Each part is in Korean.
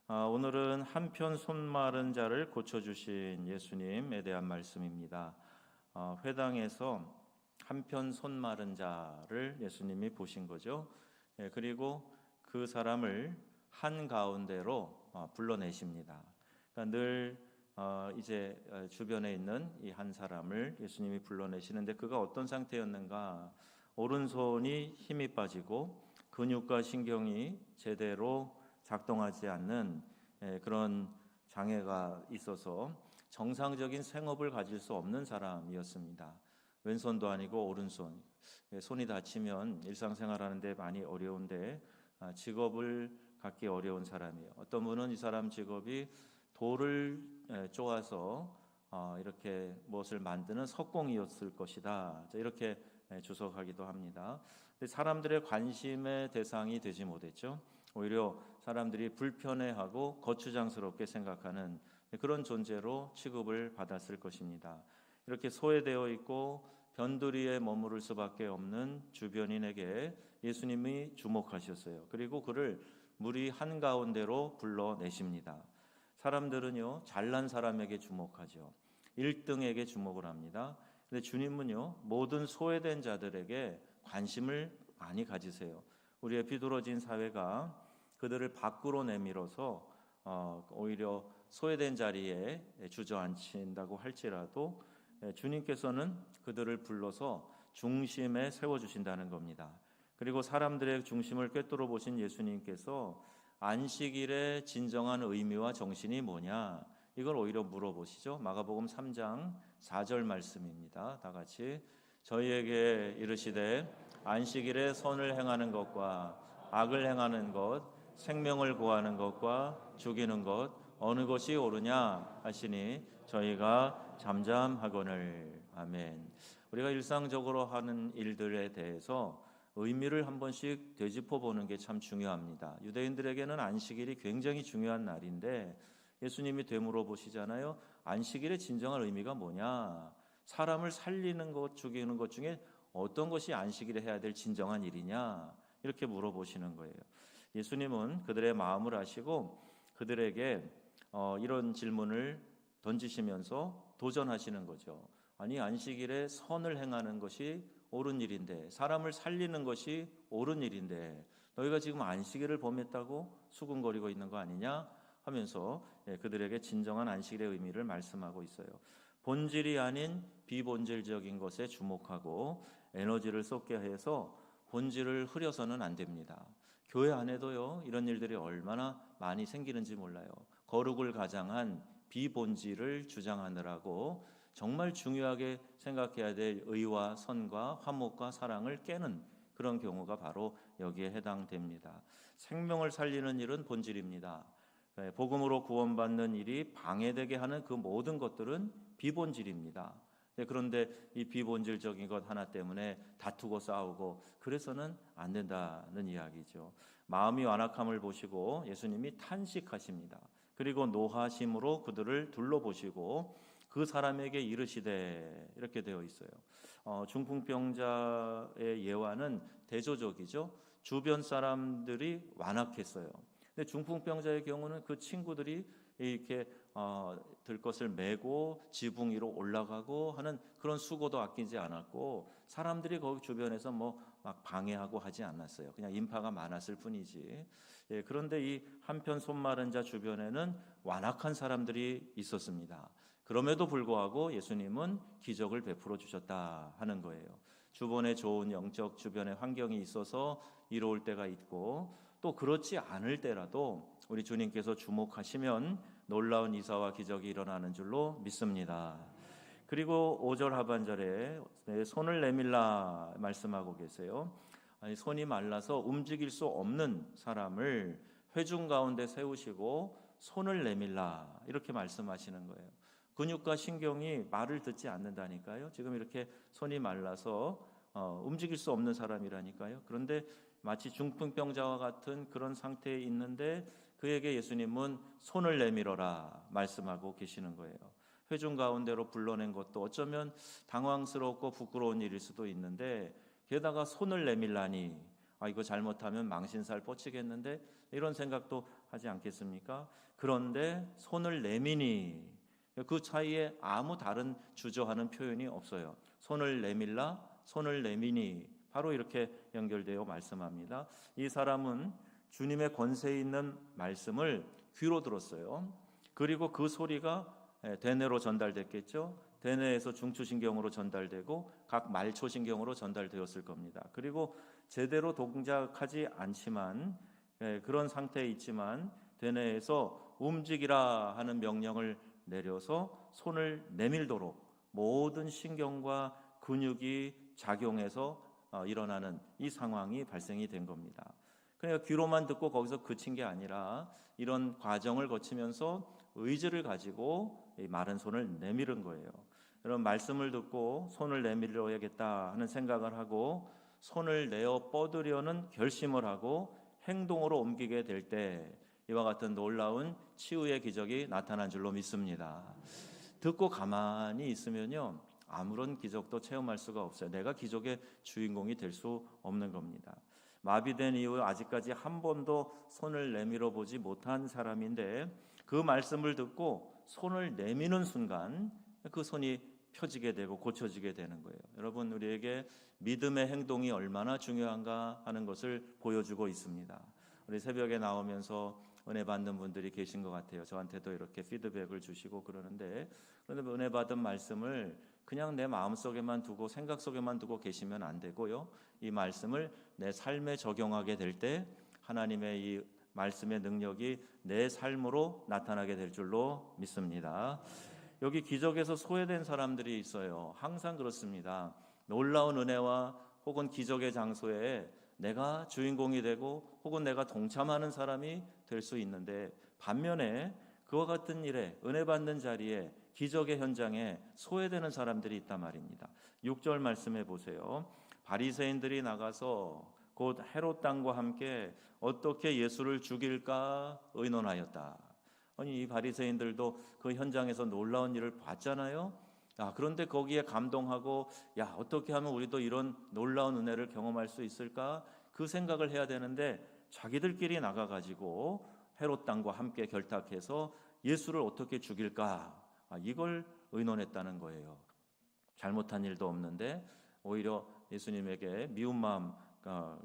오늘은 한편 손 마른 자를 고쳐주신 예수님에 대한 말씀입니다. 회당에서 한편 손 마른 자를 예수님이 보신 거죠. 그리고 그 사람을 한가운데로 불러내십니다. 그러니까 늘 이제 주변에 있는 이 한 사람을 예수님이 불러내시는데 그가 어떤 상태였는가? 오른손이 힘이 빠지고 근육과 신경이 제대로 작동하지 않는 그런 장애가 있어서 정상적인 생업을 가질 수 없는 사람이었습니다. 왼손도 아니고 오른손, 손이 다치면 일상생활하는 데 많이 어려운데 직업을 갖기 어려운 사람이에요. 어떤 분은 이 사람 직업이 돌을 쪼아서 이렇게 무엇을 만드는 석공이었을 것이다, 이렇게 주석하기도 합니다. 근데 사람들의 관심의 대상이 되지 못했죠. 오히려 사람들이 불편해하고 거추장스럽게 생각하는 그런 존재로 취급을 받았을 것입니다. 이렇게 소외되어 있고 변두리에 머무를 수밖에 없는 주변인에게 예수님이 주목하셨어요. 그리고 그를 무리 한가운데로 불러내십니다. 사람들은요, 잘난 사람에게 주목하죠. 1등에게 주목을 합니다. 근데 주님은요, 모든 소외된 자들에게 관심을 많이 가지세요. 우리의 비뚤어진 사회가 그들을 밖으로 내밀어서 오히려 소외된 자리에 주저앉힌다고 할지라도 주님께서는 그들을 불러서 중심에 세워주신다는 겁니다. 그리고 사람들의 중심을 꿰뚫어 보신 예수님께서 안식일의 진정한 의미와 정신이 뭐냐, 이걸 오히려 물어보시죠. 마가복음 3장 4절 말씀입니다. 다 같이 저희에게 이르시되 안식일에 선을 행하는 것과 악을 행하는 것, 생명을 구하는 것과 죽이는 것 어느 것이 옳으냐 하시니 저희가 잠잠하거늘. 아멘. 우리가 일상적으로 하는 일들에 대해서 의미를 한 번씩 되짚어 보는 게 참 중요합니다. 유대인들에게는 안식일이 굉장히 중요한 날인데 예수님이 되물어 보시잖아요. 안식일의 진정한 의미가 뭐냐? 사람을 살리는 것, 죽이는 것 중에 어떤 것이 안식일에 해야 될 진정한 일이냐? 이렇게 물어보시는 거예요. 예수님은 그들의 마음을 아시고 그들에게 이런 질문을 던지시면서 도전하시는 거죠. 아니, 안식일에 선을 행하는 것이 옳은 일인데, 사람을 살리는 것이 옳은 일인데 너희가 지금 안식일을 범했다고 수군거리고 있는 거 아니냐 하면서 그들에게 진정한 안식일의 의미를 말씀하고 있어요. 본질이 아닌 비본질적인 것에 주목하고 에너지를 쏟게 해서 본질을 흐려서는 안 됩니다. 교회 안에도요, 이런 일들이 얼마나 많이 생기는지 몰라요. 거룩을 가장한 비본질을 주장하느라고 정말 중요하게 생각해야 될 의와 선과 화목과 사랑을 깨는 그런 경우가 바로 여기에 해당됩니다. 생명을 살리는 일은 본질입니다. 복음으로 구원받는 일이 방해되게 하는 그 모든 것들은 비본질입니다. 그런데 이 비본질적인 것 하나 때문에 다투고 싸우고 그래서는 안 된다는 이야기죠. 마음이 완악함을 보시고 예수님이 탄식하십니다. 그리고 노하심으로 그들을 둘러보시고 그 사람에게 이르시되, 이렇게 되어 있어요. 중풍병자의 예화는 대조적이죠. 주변 사람들이 완악했어요. 근데 중풍병자의 경우는 그 친구들이 이렇게 들것을 메고 지붕 위로 올라가고 하는 그런 수고도 아끼지 않았고 사람들이 거기 주변에서 막 방해하고 하지 않았어요. 그냥 인파가 많았을 뿐이지. 그런데 이 한편 손 마른 자 주변에는 완악한 사람들이 있었습니다. 그럼에도 불구하고 예수님은 기적을 베풀어 주셨다 하는 거예요. 주변에 좋은 영적 주변의 환경이 있어서 이로울 때가 있고 또 그렇지 않을 때라도 우리 주님께서 주목하시면 놀라운 이사와 기적이 일어나는 줄로 믿습니다. 그리고 5절 하반절에 손을 내밀라 말씀하고 계세요. 아니, 손이 말라서 움직일 수 없는 사람을 회중 가운데 세우시고 손을 내밀라 이렇게 말씀하시는 거예요. 근육과 신경이 말을 듣지 않는다니까요. 지금 이렇게 손이 말라서 움직일 수 없는 사람이라니까요. 그런데 마치 중풍병자와 같은 그런 상태에 있는데 그에게 예수님은 손을 내밀어라 말씀하고 계시는 거예요. 회중 가운데로 불러낸 것도 어쩌면 당황스럽고 부끄러운 일일 수도 있는데 게다가 손을 내밀라니 이거 잘못하면 망신살 뻗치겠는데 이런 생각도 하지 않겠습니까? 그런데 손을 내미니, 그 사이에 아무 다른 주저하는 표현이 없어요. 손을 내밀라, 손을 내미니, 바로 이렇게 연결되어 말씀합니다. 이 사람은 주님의 권세 있는 말씀을 귀로 들었어요. 그리고 그 소리가 대뇌로 전달됐겠죠. 대뇌에서 중추신경으로 전달되고 각 말초신경으로 전달되었을 겁니다. 그리고 제대로 동작하지 않지만 그런 상태에 있지만 대뇌에서 움직이라 하는 명령을 내려서 손을 내밀도록 모든 신경과 근육이 작용해서 일어나는 이 상황이 발생이 된 겁니다. 그러니까 귀로만 듣고 거기서 그친 게 아니라 이런 과정을 거치면서 의지를 가지고 이 마른 손을 내밀은 거예요. 여러분, 말씀을 듣고 손을 내밀어야겠다 하는 생각을 하고 손을 내어 뻗으려는 결심을 하고 행동으로 옮기게 될 때 이와 같은 놀라운 치유의 기적이 나타난 줄로 믿습니다. 듣고 가만히 있으면요, 아무런 기적도 체험할 수가 없어요. 내가 기적의 주인공이 될 수 없는 겁니다. 마비된 이후 아직까지 한 번도 손을 내밀어 보지 못한 사람인데 그 말씀을 듣고 손을 내미는 순간 그 손이 펴지게 되고 고쳐지게 되는 거예요. 여러분, 우리에게 믿음의 행동이 얼마나 중요한가 하는 것을 보여주고 있습니다. 우리 새벽에 나오면서 은혜 받는 분들이 계신 것 같아요. 저한테도 이렇게 피드백을 주시고 그러는데, 그런데 은혜 받은 말씀을 그냥 내 마음속에만 두고 생각 속에만 두고 계시면 안 되고요, 이 말씀을 내 삶에 적용하게 될 때 하나님의 이 말씀의 능력이 내 삶으로 나타나게 될 줄로 믿습니다. 여기 기적에서 소외된 사람들이 있어요. 항상 그렇습니다. 놀라운 은혜와 혹은 기적의 장소에 내가 주인공이 되고 혹은 내가 동참하는 사람이 될 수 있는데, 반면에 그와 같은 일에 은혜 받는 자리에 기적의 현장에 소외되는 사람들이 있단 말입니다. 6절 말씀해 보세요. 바리새인들이 나가서 곧 헤롯 당과 함께 어떻게 예수를 죽일까 의논하였다. 아니, 이 바리새인들도 그 현장에서 놀라운 일을 봤잖아요. 그런데 거기에 감동하고 어떻게 하면 우리도 이런 놀라운 은혜를 경험할 수 있을까? 그 생각을 해야 되는데 자기들끼리 나가가지고 헤롯 당과 함께 결탁해서 예수를 어떻게 죽일까? 이걸 의논했다는 거예요. 잘못한 일도 없는데 오히려 예수님에게 미운 마음,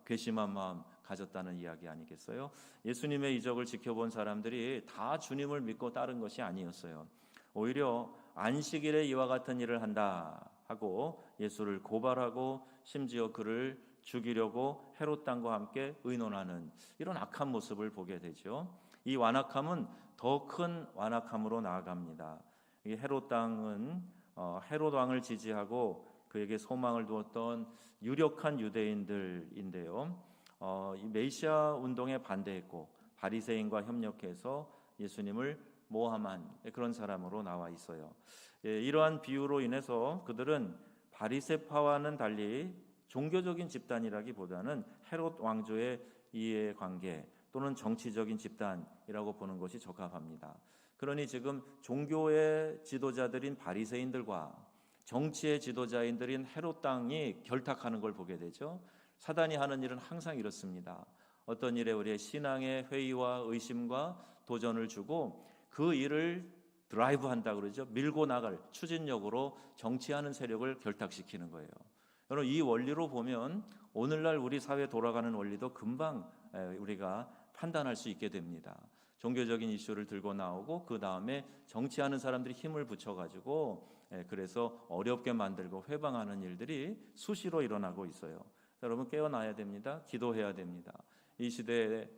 괘씸한 마음 가졌다는 이야기 아니겠어요? 예수님의 이적을 지켜본 사람들이 다 주님을 믿고 따른 것이 아니었어요. 오히려 안식일에 이와 같은 일을 한다 하고 예수를 고발하고 심지어 그를 죽이려고 헤롯 당과 함께 의논하는 이런 악한 모습을 보게 되죠. 이 완악함은 더 큰 완악함으로 나아갑니다. 이 헤롯 당은 헤롯 왕을 지지하고 그에게 소망을 두었던 유력한 유대인들인데요. 이 메시아 운동에 반대했고 바리새인과 협력해서 예수님을 모함한 그런 사람으로 나와 있어요. 이러한 비유로 인해서 그들은 바리새파와는 달리 종교적인 집단이라기보다는 헤롯 왕조의 이해관계 또는 정치적인 집단이라고 보는 것이 적합합니다. 그러니 지금 종교의 지도자들인 바리새인들과 정치의 지도자인들인 헤롯 당이 결탁하는 걸 보게 되죠. 사단이 하는 일은 항상 이렇습니다. 어떤 일에 우리의 신앙의 회의와 의심과 도전을 주고 그 일을 드라이브한다 그러죠. 밀고 나갈 추진력으로 정치하는 세력을 결탁시키는 거예요. 여러분, 이 원리로 보면 오늘날 우리 사회 돌아가는 원리도 금방 우리가 판단할 수 있게 됩니다. 종교적인 이슈를 들고 나오고 그 다음에 정치하는 사람들이 힘을 붙여가지고 그래서 어렵게 만들고 회방하는 일들이 수시로 일어나고 있어요. 여러분, 깨어나야 됩니다. 기도해야 됩니다. 이 시대에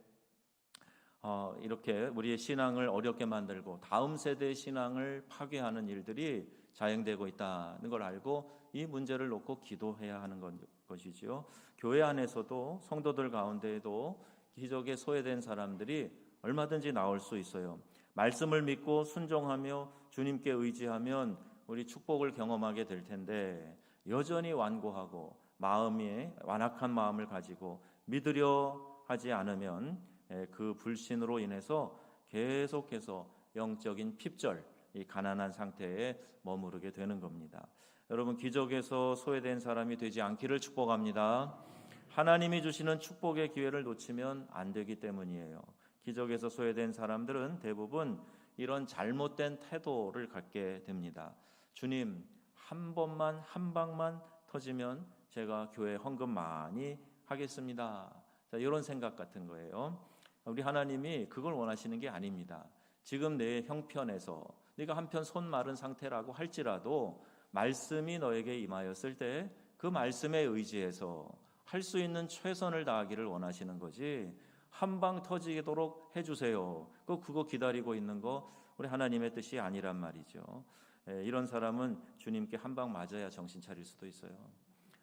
이렇게 우리의 신앙을 어렵게 만들고 다음 세대의 신앙을 파괴하는 일들이 자행되고 있다는 걸 알고 이 문제를 놓고 기도해야 하는 것이죠. 교회 안에서도 성도들 가운데에도 기적에 소외된 사람들이 얼마든지 나올 수 있어요. 말씀을 믿고 순종하며 주님께 의지하면 우리 축복을 경험하게 될 텐데 여전히 완고하고 마음이 완악한 마음을 가지고 믿으려 하지 않으면 그 불신으로 인해서 계속해서 영적인 핍절, 이 가난한 상태에 머무르게 되는 겁니다. 여러분, 기적에서 소외된 사람이 되지 않기를 축복합니다. 하나님이 주시는 축복의 기회를 놓치면 안 되기 때문이에요. 기적에서 소외된 사람들은 대부분 이런 잘못된 태도를 갖게 됩니다. 주님, 한 번만, 한 방만 터지면 제가 교회 헌금 많이 하겠습니다. 자, 이런 생각 같은 거예요. 우리 하나님이 그걸 원하시는 게 아닙니다. 지금 내 형편에서 네가 한편 손 마른 상태라고 할지라도 말씀이 너에게 임하였을 때 그 말씀에 의지해서 할 수 있는 최선을 다하기를 원하시는 거지, 한 방 터지도록 해주세요, 그거 기다리고 있는 거 우리 하나님의 뜻이 아니란 말이죠. 이런 사람은 주님께 한 방 맞아야 정신 차릴 수도 있어요.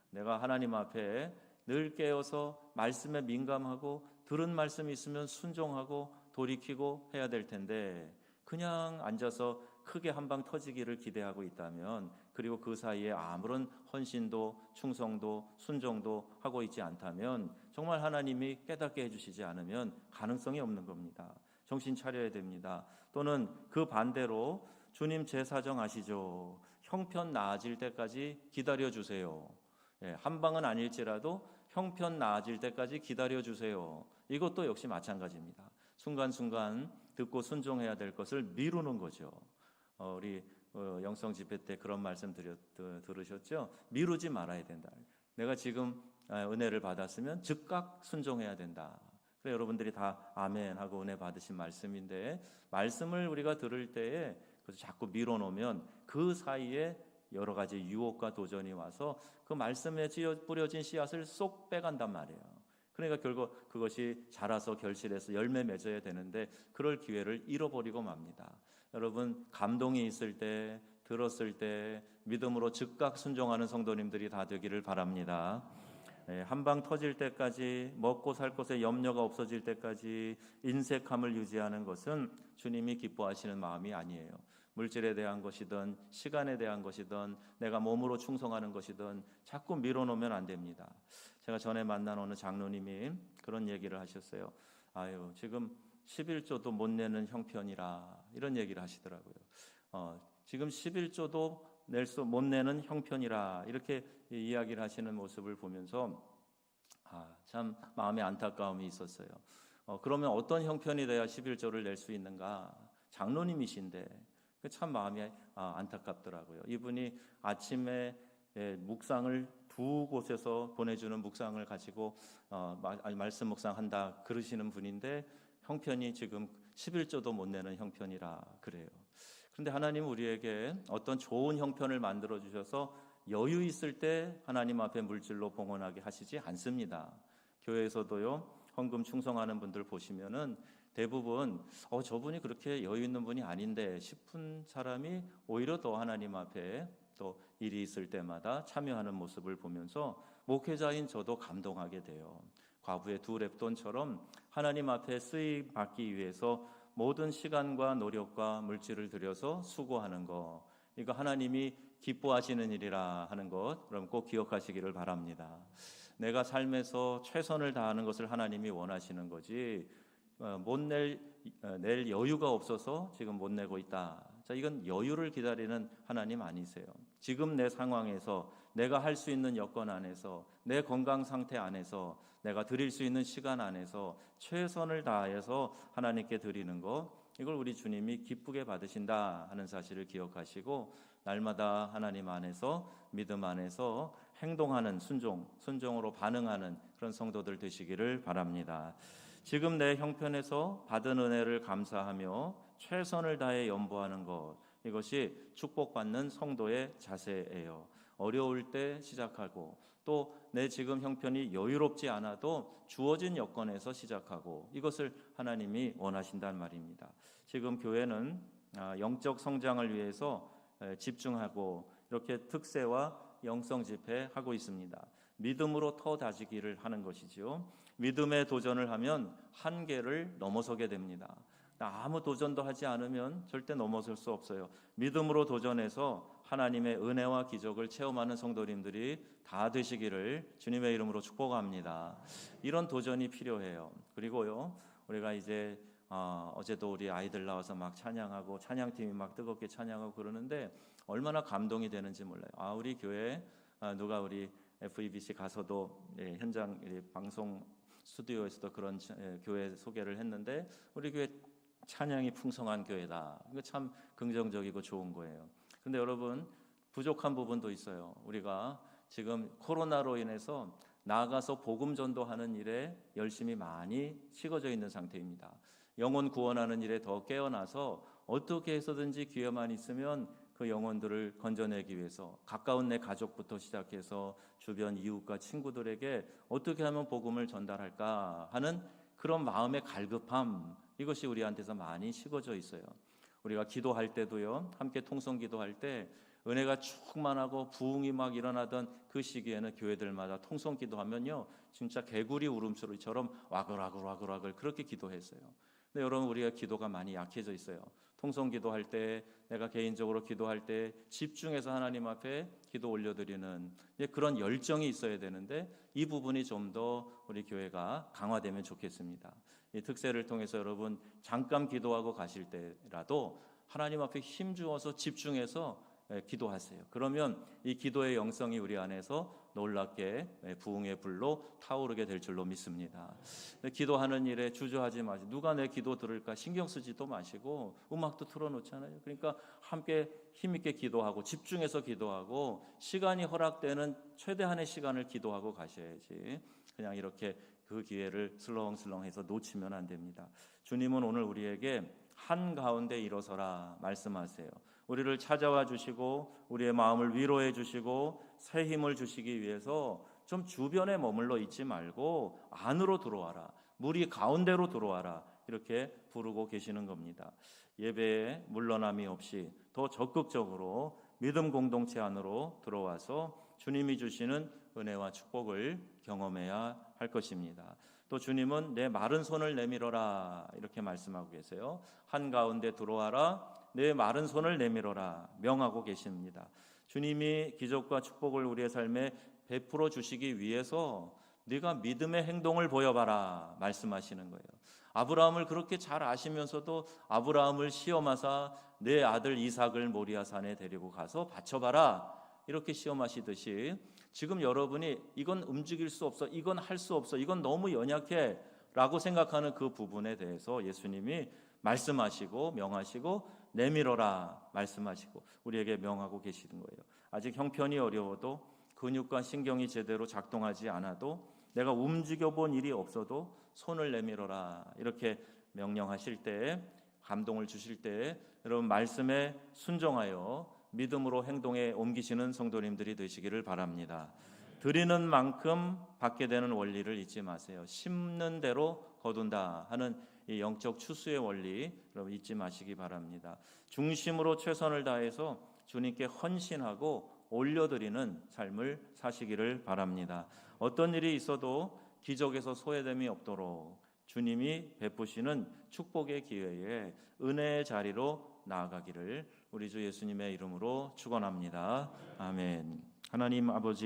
내가 하나님 앞에 늘 깨어서 말씀에 민감하고 들은 말씀이 있으면 순종하고 돌이키고 해야 될 텐데, 그냥 앉아서 크게 한 방 터지기를 기대하고 있다면, 그리고 그 사이에 아무런 헌신도 충성도 순종도 하고 있지 않다면, 정말 하나님이 깨닫게 해주시지 않으면 가능성이 없는 겁니다. 정신 차려야 됩니다. 또는 그 반대로 주님 제 사정 아시죠? 형편 나아질 때까지 기다려주세요. 한 방은 아닐지라도 형편 나아질 때까지 기다려주세요. 이것도 역시 마찬가지입니다. 순간순간 듣고 순종해야 될 것을 미루는 거죠. 우리 영성 집회 때 그런 말씀 들으셨죠? 미루지 말아야 된다. 내가 지금 은혜를 받았으면 즉각 순종해야 된다. 그래, 여러분들이 다 아멘 하고 은혜 받으신 말씀인데, 말씀을 우리가 들을 때에 그래서 자꾸 밀어놓으면 그 사이에 여러 가지 유혹과 도전이 와서 그 말씀에 뿌려진 씨앗을 쏙 빼간단 말이에요. 그러니까 결국 그것이 자라서 결실해서 열매 맺어야 되는데 그럴 기회를 잃어버리고 맙니다. 여러분, 감동이 있을 때, 들었을 때 믿음으로 즉각 순종하는 성도님들이 다 되기를 바랍니다. 한 방 터질 때까지, 먹고 살 것에 염려가 없어질 때까지 인색함을 유지하는 것은 주님이 기뻐하시는 마음이 아니에요. 물질에 대한 것이든 시간에 대한 것이든 내가 몸으로 충성하는 것이든 자꾸 밀어놓으면 안 됩니다. 제가 전에 만난 어느 장로님이 그런 얘기를 하셨어요. 아유, 지금 11조도 못 내는 형편이라, 이런 얘기를 하시더라고요. 지금 11조도 못 내는 형편이라, 이렇게 이야기를 하시는 모습을 보면서 참 마음에 안타까움이 있었어요. 그러면 어떤 형편이 돼야 11조를 낼 수 있는가? 장로님이신데 참 마음이 안타깝더라고요. 이분이 아침에 묵상을 두 곳에서 보내주는 묵상을 가지고 말씀 묵상한다 그러시는 분인데, 형편이 지금 11조도 못 내는 형편이라 그래요. 그런데 하나님 우리에게 어떤 좋은 형편을 만들어 주셔서 여유 있을 때 하나님 앞에 물질로 봉헌하게 하시지 않습니다. 교회에서도요, 헌금 충성하는 분들 보시면은 대부분 저분이 그렇게 여유 있는 분이 아닌데 싶은 사람이 오히려 더 하나님 앞에 또 일이 있을 때마다 참여하는 모습을 보면서 목회자인 저도 감동하게 돼요. 과부의 두 렙돈처럼 하나님 앞에 쓰임 받기 위해서 모든 시간과 노력과 물질을 들여서 수고하는 것, 이거 하나님이 기뻐하시는 일이라 하는 것, 그럼 꼭 기억하시기를 바랍니다. 내가 삶에서 최선을 다하는 것을 하나님이 원하시는 거지, 낼 여유가 없어서 지금 못 내고 있다. 자, 이건 여유를 기다리는 하나님 아니세요. 지금 내 상황에서, 내가 할 수 있는 여건 안에서, 내 건강 상태 안에서, 내가 드릴 수 있는 시간 안에서 최선을 다해서 하나님께 드리는 것, 이걸 우리 주님이 기쁘게 받으신다 하는 사실을 기억하시고, 날마다 하나님 안에서, 믿음 안에서 행동하는 순종으로 반응하는 그런 성도들 되시기를 바랍니다. 지금 내 형편에서 받은 은혜를 감사하며 최선을 다해 연보하는 것, 이것이 축복받는 성도의 자세예요. 어려울 때 시작하고, 또 내 지금 형편이 여유롭지 않아도 주어진 여건에서 시작하고, 이것을 하나님이 원하신단 말입니다. 지금 교회는 영적 성장을 위해서 집중하고 이렇게 특세와 영성 집회 하고 있습니다. 믿음으로 터 다지기를 하는 것이죠. 믿음의 도전을 하면 한계를 넘어서게 됩니다. 아무 도전도 하지 않으면 절대 넘어설 수 없어요. 믿음으로 도전해서 하나님의 은혜와 기적을 체험하는 성도님들이 다 되시기를 주님의 이름으로 축복합니다. 이런 도전이 필요해요. 그리고요, 우리가 이제 어제도 우리 아이들 나와서 막 찬양하고, 찬양팀이 막 뜨겁게 찬양하고 그러는데 얼마나 감동이 되는지 몰라요. 우리 교회 누가 우리 FEBC 가서도 현장 방송 스튜디오에서도 그런 교회 소개를 했는데 우리 교회 찬양이 풍성한 교회다. 이거 참 긍정적이고 좋은 거예요. 근데 여러분 부족한 부분도 있어요. 우리가 지금 코로나로 인해서 나가서 복음 전도하는 일에 열심히 많이 식어져 있는 상태입니다. 영혼 구원하는 일에 더 깨어나서 어떻게 해서든지 기회만 있으면 그 영혼들을 건져내기 위해서 가까운 내 가족부터 시작해서 주변 이웃과 친구들에게 어떻게 하면 복음을 전달할까 하는 그런 마음의 갈급함, 이것이 우리한테서 많이 식어져 있어요. 우리가 기도할 때도요, 함께 통성 기도할 때 은혜가 충만하고 부흥이 막 일어나던 그 시기에는 교회들마다 통성 기도하면요 진짜 개구리 울음소리처럼 와글와글 그렇게 기도했어요. 근데 여러분 우리가 기도가 많이 약해져 있어요. 통성 기도할 때, 내가 개인적으로 기도할 때 집중해서 하나님 앞에 기도 올려드리는 그런 열정이 있어야 되는데 이 부분이 좀 더 우리 교회가 강화되면 좋겠습니다. 이 특세를 통해서 여러분 잠깐 기도하고 가실 때라도 하나님 앞에 힘주어서 집중해서 기도하세요. 그러면 이 기도의 영성이 우리 안에서 놀랍게 부흥의 불로 타오르게 될 줄로 믿습니다. 기도하는 일에 주저하지 마시고 누가 내 기도 들을까 신경 쓰지도 마시고 음악도 틀어놓잖아요. 그러니까 함께 힘있게 기도하고 집중해서 기도하고 시간이 허락되는 최대한의 시간을 기도하고 가셔야지 그냥 이렇게 그 기회를 슬렁슬렁해서 놓치면 안 됩니다. 주님은 오늘 우리에게 한가운데 일어서라 말씀하세요. 우리를 찾아와 주시고 우리의 마음을 위로해 주시고 새 힘을 주시기 위해서 좀 주변에 머물러 있지 말고 안으로 들어와라. 무리 가운데로 들어와라. 이렇게 부르고 계시는 겁니다. 예배에 물러남이 없이 더 적극적으로 믿음 공동체 안으로 들어와서 주님이 주시는 은혜와 축복을 경험해야 할 것입니다. 또 주님은 내 마른 손을 내밀어라 이렇게 말씀하고 계세요. 한가운데 들어와라. 내 마른 손을 내밀어라 명하고 계십니다. 주님이 기적과 축복을 우리의 삶에 베풀어 주시기 위해서 네가 믿음의 행동을 보여봐라 말씀하시는 거예요. 아브라함을 그렇게 잘 아시면서도 아브라함을 시험하사 내 아들 이삭을 모리아 산에 데리고 가서 바쳐봐라 이렇게 시험하시듯이 지금 여러분이 이건 움직일 수 없어, 이건 할 수 없어, 이건 너무 연약해 라고 생각하는 그 부분에 대해서 예수님이 말씀하시고 명하시고 내밀어라 말씀하시고 우리에게 명하고 계시는 거예요. 아직 형편이 어려워도 근육과 신경이 제대로 작동하지 않아도 내가 움직여 본 일이 없어도 손을 내밀어라 이렇게 명령하실 때 감동을 주실 때 여러분 말씀에 순종하여 믿음으로 행동에 옮기시는 성도님들이 되시기를 바랍니다. 드리는 만큼 받게 되는 원리를 잊지 마세요. 심는 대로 거둔다 하는 이 영적 추수의 원리 여러분 잊지 마시기 바랍니다. 중심으로 최선을 다해서 주님께 헌신하고 올려드리는 삶을 사시기를 바랍니다. 어떤 일이 있어도 기적에서 소외됨이 없도록 주님이 베푸시는 축복의 기회에 은혜의 자리로 나아가기를 우리 주 예수님의 이름으로 축원합니다. 아멘. 하나님 아버지